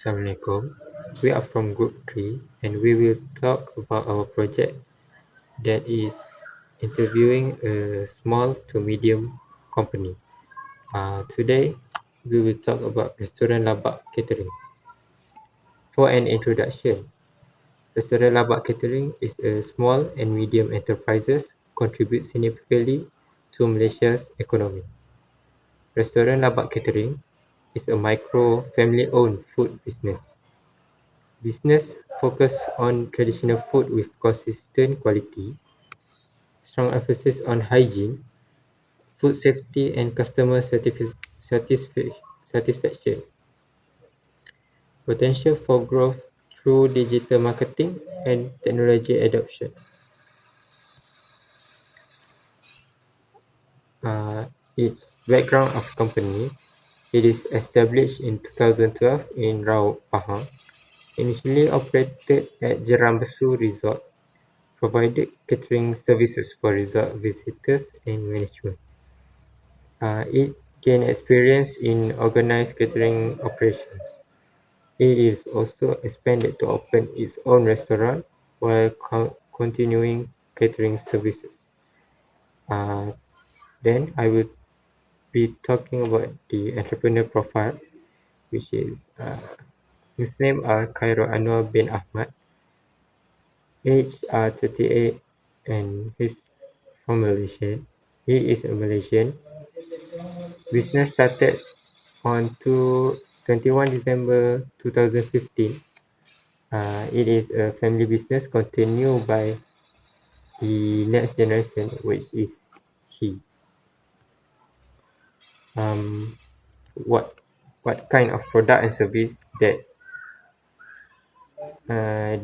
Assalamualaikum. We are from Group 3 and we will talk about our project that is interviewing a small to medium company. Today, we will talk about Restaurant Labak Catering. For an introduction, Restaurant Labak Catering is a small and medium enterprises contribute significantly to Malaysia's economy. Restaurant Labak Catering is a micro family-owned food business. Business focus on traditional food with consistent quality, strong emphasis on hygiene, food safety and customer satisfaction. Potential for growth through digital marketing and technology adoption. Its background of company, it is established in 2012 in Rao Pahang, initially operated at Jeram Besu Resort, provided catering services for resort visitors and management. It gained experience in organized catering operations. It is also expanded to open its own restaurant while continuing catering services. Then I will be talking about the entrepreneur profile, which is his name are Khairul Anwar bin Ahmad, age 38, and he's from Malaysia. He is a Malaysian. Business started on 21 December 2015. It is a family business continued by the next generation, which is he. What kind of product and service that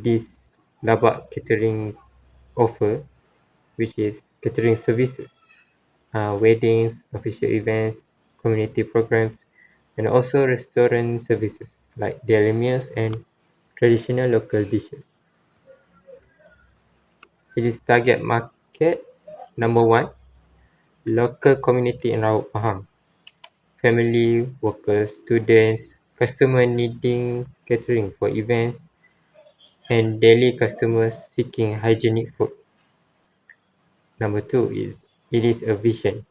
this Labak Catering offer, which is catering services, weddings, official events, community programs, and also restaurant services like daily meals and traditional local dishes. It is target market number one, local community in Raub Pahang, family, workers, students, customer needing catering for events, and daily customers seeking hygienic food. Number two is it is a vision.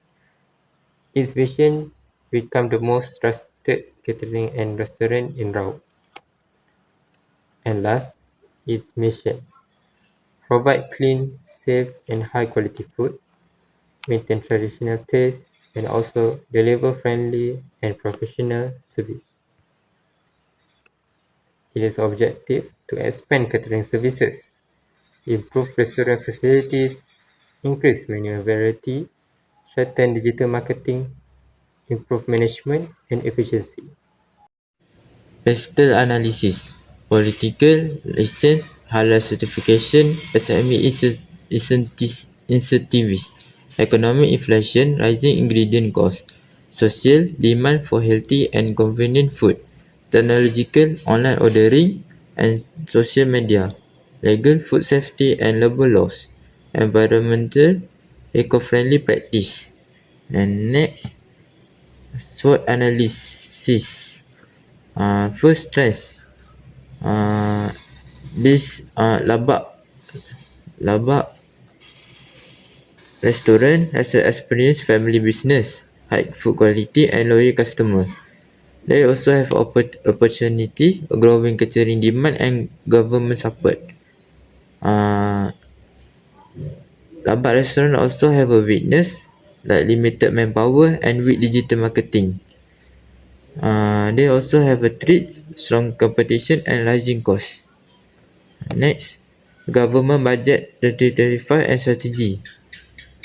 Its vision become the most trusted catering and restaurant in Raub. And last is mission. Provide clean, safe, and high quality food, maintain traditional taste, and also deliver friendly and professional service. It is objective to expand catering services, improve restaurant facilities, increase menu variety, strengthen digital marketing, improve management and efficiency. Pestle analysis, political license, halal certification, SME incentives, economic inflation, rising ingredient costs, social demand for healthy and convenient food, technological online ordering and social media, legal food safety and labor laws, environmental eco-friendly practice. And next, SWOT analysis. First stress, this Labak restaurant has an experienced family business, high food quality and loyal customer. They also have opportunity, growing catering demand and government support. Labak restaurant also have a weakness like limited manpower and weak digital marketing. They also have a threat, strong competition and rising costs. Next, government budget 2025 and strategy.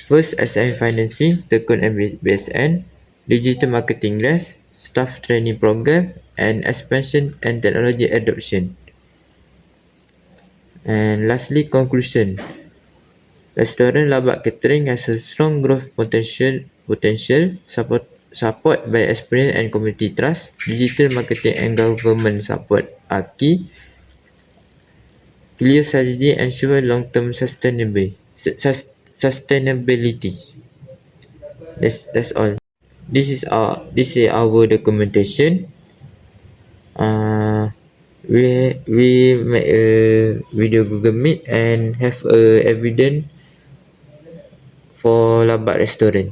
First, SME financing, Tekun MBSN, digital marketing less, staff training program, and expansion and technology adoption. And lastly, conclusion. Restaurant Labak Catering has a strong growth potential support by experience and community trust. Digital marketing and government support are key. Clear strategy ensure long-term sustainability. That's all. This is our documentation. we make a video Google Meet and have a evidence for Labat restaurant.